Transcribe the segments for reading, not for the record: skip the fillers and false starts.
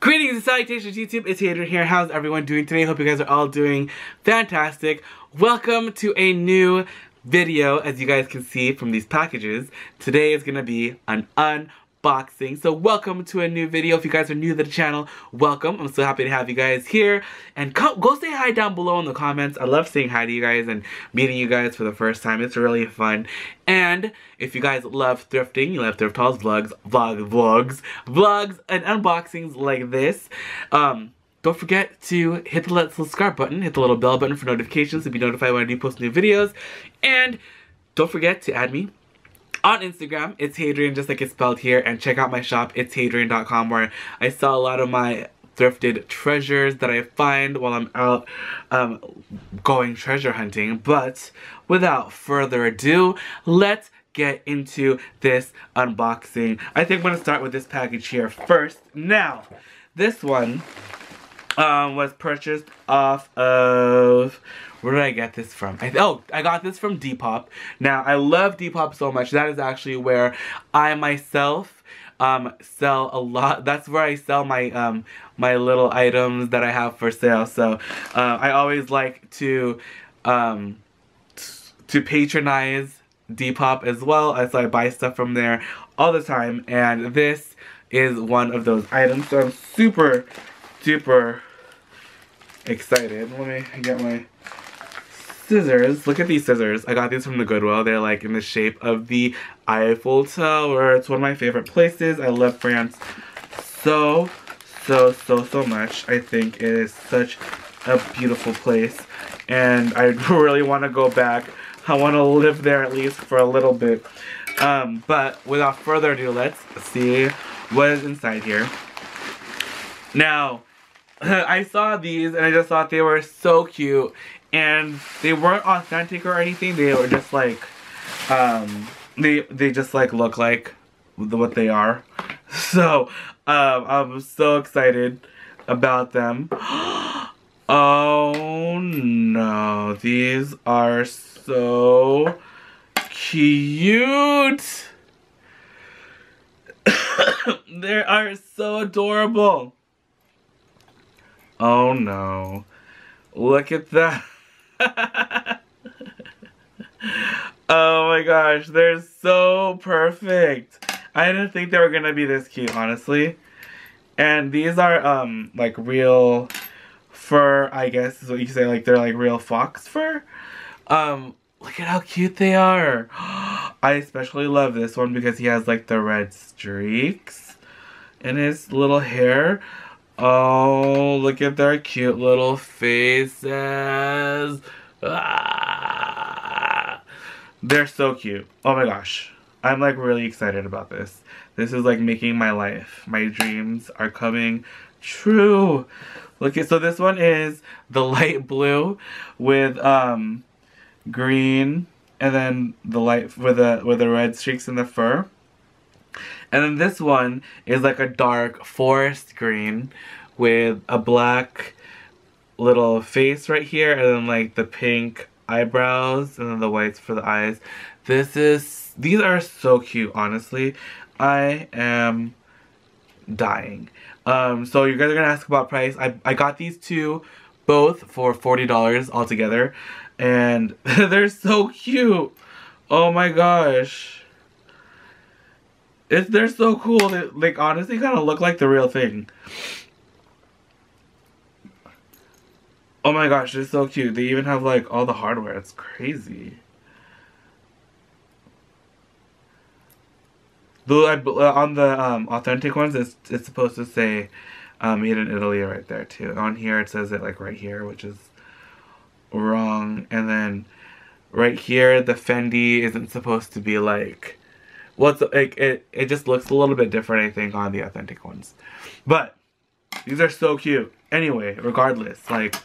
Greetings and salutations YouTube, it's itsHadrian here. How's everyone doing today? Hope you guys are all doing fantastic. Welcome to a new video. As you guys can see from these packages, today is gonna be an unboxing. So welcome to a new video. If you guys are new to the channel, welcome. I'm so happy to have you guys here. And go say hi down below in the comments. I love saying hi to you guys and meeting you guys for the first time. It's really fun. And if you guys love thrifting, you love thrift hauls, vlogs, and unboxings like this, don't forget to hit the subscribe button, hit the little bell button for notifications to be notified when I do post new videos. And don't forget to add me on Instagram, itsHadrian, just like it's spelled here, and check out my shop, itsHadrian.com, where I sell a lot of my thrifted treasures that I find while I'm out going treasure hunting. But without further ado, let's get into this unboxing. I think I'm going to start with this package here first. Now, this one was purchased off of... Where did I get this from? I got this from Depop. Now, I love Depop so much. That is actually where I myself sell a lot. That's where I sell my my little items that I have for sale. So I always like to patronize Depop as well. So I buy stuff from there all the time. And this is one of those items. So I'm super excited. Let me get my scissors. Look at these scissors. I got these from the Goodwill. They're like in the shape of the Eiffel Tower. It's one of my favorite places. I love France so much. I think it is such a beautiful place, and I really want to go back. I want to live there at least for a little bit. But without further ado, let's see what is inside here. Now, I saw these and I just thought they were so cute. And they weren't authentic or anything. They were just like, they just like look like what they are. So, I'm so excited about them. Oh no, these are so cute. They are so adorable. Oh no, look at that. Oh my gosh, they're so perfect. I didn't think they were gonna be this cute, honestly. And these are like real fur, I guess is what you say. Like they're like real fox fur. Look at how cute they are. I especially love this one because he has like the red streaks in his little hair. Oh, look at their cute little faces. Ah, they're so cute. Oh my gosh. I'm like really excited about this. This is like making my life. My dreams are coming true. Look at, so this one is the light blue with green, and then the light with the red streaks in the fur. And then this one is like a dark forest green with a black little face right here, and then like the pink eyebrows, and then the whites for the eyes. These are so cute, honestly. I am dying. So you guys are gonna ask about price. I got these two both for $40 altogether, and they're so cute. Oh my gosh. They're so cool. They like honestly kind of look like the real thing. Oh my gosh, they're so cute. They even have like all the hardware. It's crazy. Though on the authentic ones, it's supposed to say made in Italy right there too. On here it says it like right here, which is wrong. And then right here, the Fendi isn't supposed to be like. Well, it's, like, it just looks a little bit different, I think, on the authentic ones. But these are so cute. Anyway, regardless, like,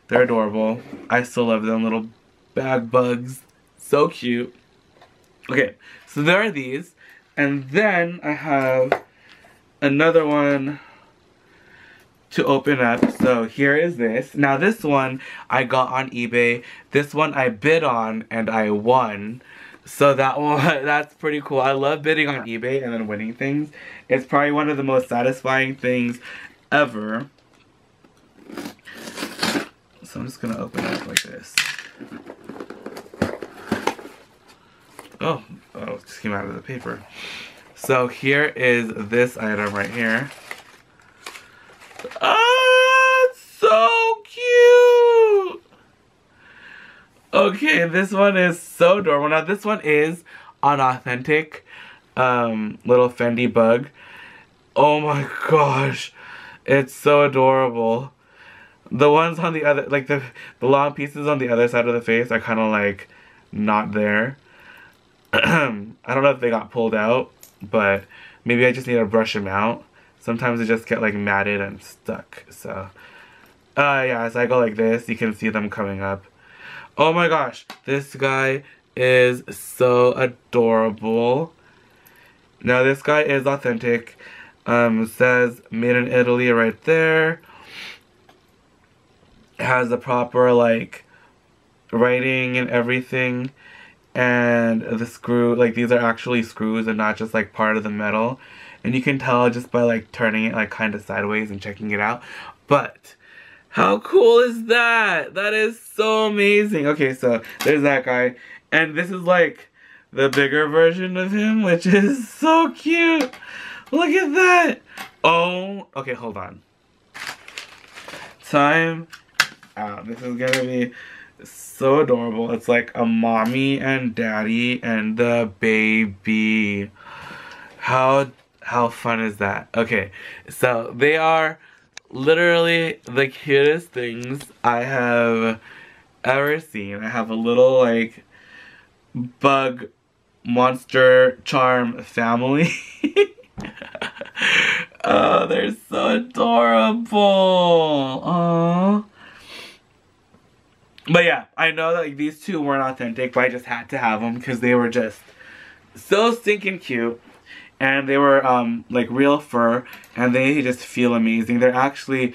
they're adorable. I still love them. Little bag bugs. So cute. Okay, so there are these. And then I have another one to open up. So here is this. Now this one I got on eBay. This one I bid on and I won. So that one, that's pretty cool. I love bidding on eBay and then winning things. It's probably one of the most satisfying things ever. So I'm just gonna open it like this. Oh, it just came out of the paper. So here is this item right here. Ah, it's so cute! Okay, this one is so adorable. Now this one is an authentic little Fendi bug. Oh my gosh, it's so adorable. The ones on the other, like the long pieces on the other side of the face are kind of like not there. I don't know if they got pulled out, but maybe I just need to brush them out. Sometimes they just get like matted and stuck. So, yeah, as I go like this, you can see them coming up. Oh my gosh, this guy is so adorable. Now this guy is authentic. It says made in Italy right there. It has the proper like writing and everything. And the screw, like these are actually screws and not just like part of the metal. And you can tell just by like turning it like kind of sideways and checking it out. But how cool is that? That is so amazing. Okay, so there's that guy. And this is like the bigger version of him, which is so cute. Look at that. Oh, okay, hold on. Time out. This is gonna be so adorable. It's like a mommy and daddy and the baby. How fun is that? Okay, so they are literally the cutest things I have ever seen. I have a little like bug monster charm family. Oh, they're so adorable. Aww. But yeah, I know that like, these two weren't authentic, but I just had to have them because they were just so stinking cute. And they were like real fur, and they just feel amazing. They're actually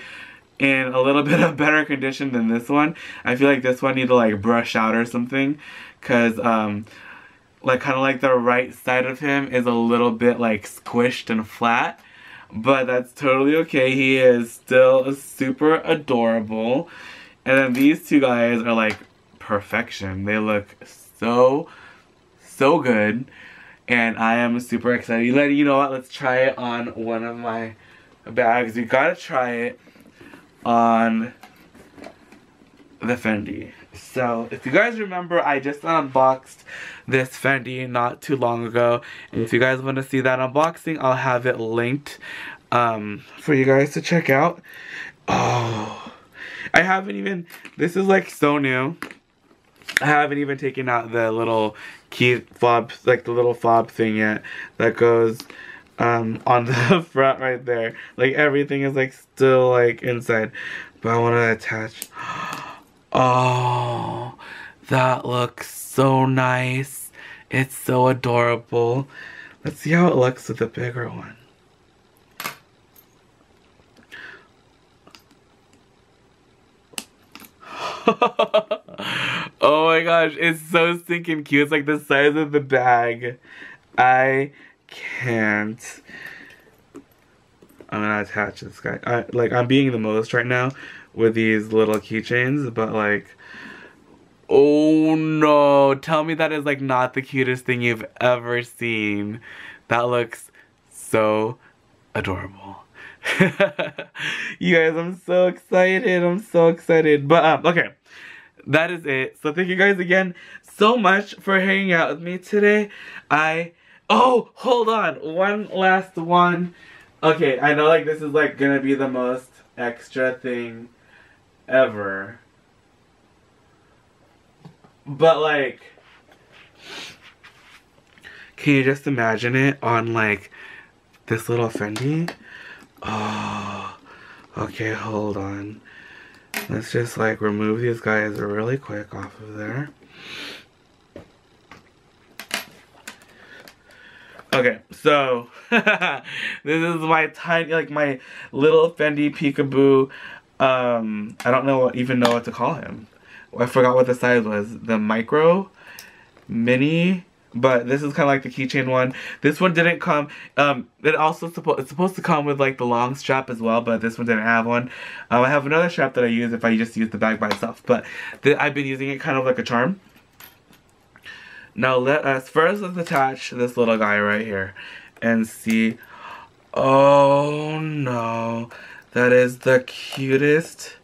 in a little bit of better condition than this one. I feel like this one need to like brush out or something, because like kind of like the right side of him is a little bit like squished and flat. But that's totally okay. He is still super adorable. And then these two guys are like perfection. They look so good. And I am super excited. You know what? Let's try it on one of my bags. We gotta try it on the Fendi. So, if you guys remember, I just unboxed this Fendi not too long ago. And if you guys want to see that unboxing, I'll have it linked for you guys to check out. Oh, I haven't even, this is like so new. I haven't even taken out the little key fob, like the little fob thing yet that goes on the front right there. Like everything is like still like inside, but I want to attach. Oh, that looks so nice. It's so adorable. Let's see how it looks with the bigger one. Oh my gosh, it's so stinking cute. It's like the size of the bag. I can't. I'm gonna attach this guy. I'm being the most right now with these little keychains, but like, oh no, tell me that is like not the cutest thing you've ever seen. That looks so adorable. You guys, I'm so excited. I'm so excited. But okay, that is it. So thank you guys again so much for hanging out with me today. Oh, hold on, one last one. Okay, I know like this is like gonna be the most extra thing ever, but like, can you just imagine it on like this little Fendi? Oh, okay, hold on. Let's just like remove these guys really quick off of there. Okay, so this is my tiny, like my little Fendi peekaboo. I don't even know what to call him. I forgot what the size was. The micro, mini, But this is kind of like the keychain one. This one didn't come. It's supposed to come with like the long strap as well, but this one didn't have one. I have another strap that I use if I just use the bag by itself, but I've been using it kind of like a charm. Now let's attach this little guy right here and see. Oh no, that is the cutest.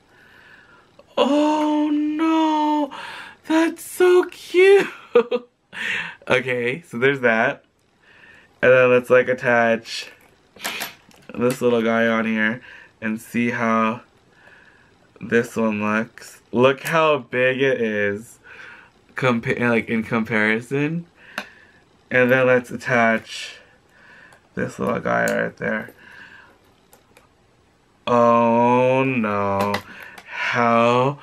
Oh no, that's so cute. Okay, so there's that. And then let's like attach this little guy on here and see how this one looks. Look how big it is in comparison. And then let's attach this little guy right there. Oh no. How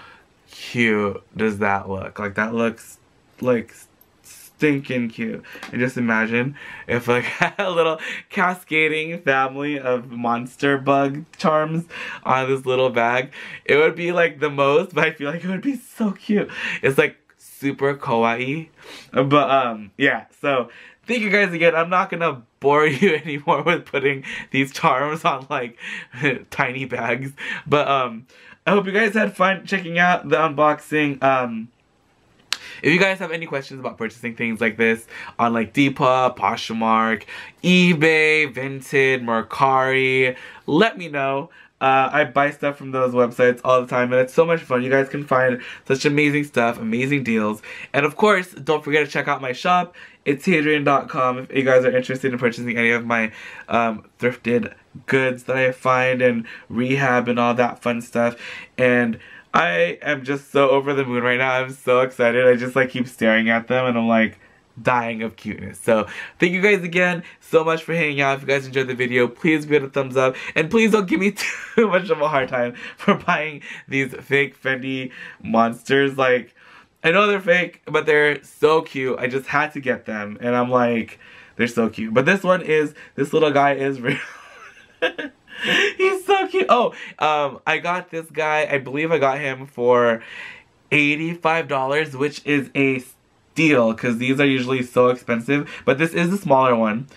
cute does that look? Like that looks like stinking cute. And just imagine if like a little cascading family of monster bug charms on this little bag. It would be like the most, but I feel like it would be so cute. It's like super kawaii. But yeah, so thank you guys again. I'm not gonna bore you anymore with putting these charms on like tiny bags. But I hope you guys had fun checking out the unboxing. If you guys have any questions about purchasing things like this on like Depop, Poshmark, eBay, Vinted, Mercari, let me know. I buy stuff from those websites all the time and it's so much fun. You guys can find such amazing stuff, amazing deals. And of course, don't forget to check out my shop, itsHadrian.com, if you guys are interested in purchasing any of my thrifted goods that I find and rehab and all that fun stuff. And I am just so over the moon right now. I'm so excited. I just like keep staring at them and I'm like dying of cuteness. So thank you guys again so much for hanging out. If you guys enjoyed the video, please give it a thumbs up and please don't give me too much of a hard time for buying these fake Fendi monsters. Like, I know they're fake, but they're so cute. I just had to get them and I'm like, they're so cute. But this little guy is real. He's so cute. Oh, I got this guy, I believe I got him for $85, which is a steal because these are usually so expensive. But this is the smaller one.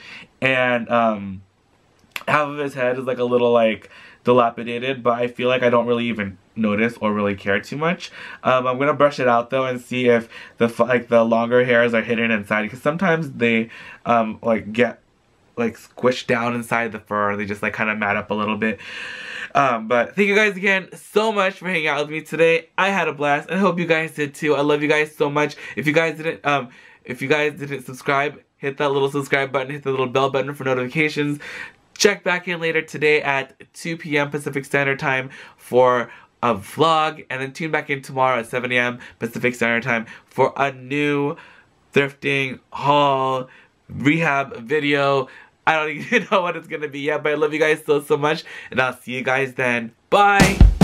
And half of his head is like a little like dilapidated, but I feel like I don't really even notice or really care too much. I'm gonna brush it out though and see if the longer hairs are hidden inside, because sometimes they like get like squished down inside the fur. They just like kind of mat up a little bit. But thank you guys again so much for hanging out with me today. I had a blast and I hope you guys did too. I love you guys so much. If you guys didn't subscribe, hit that little subscribe button, hit the little bell button for notifications. Check back in later today at 2 p.m. Pacific Standard Time for a vlog, and then tune back in tomorrow at 7 a.m. Pacific Standard Time for a new thrifting haul rehab video. I don't even know what it's gonna be yet, but I love you guys so much, and I'll see you guys then. Bye!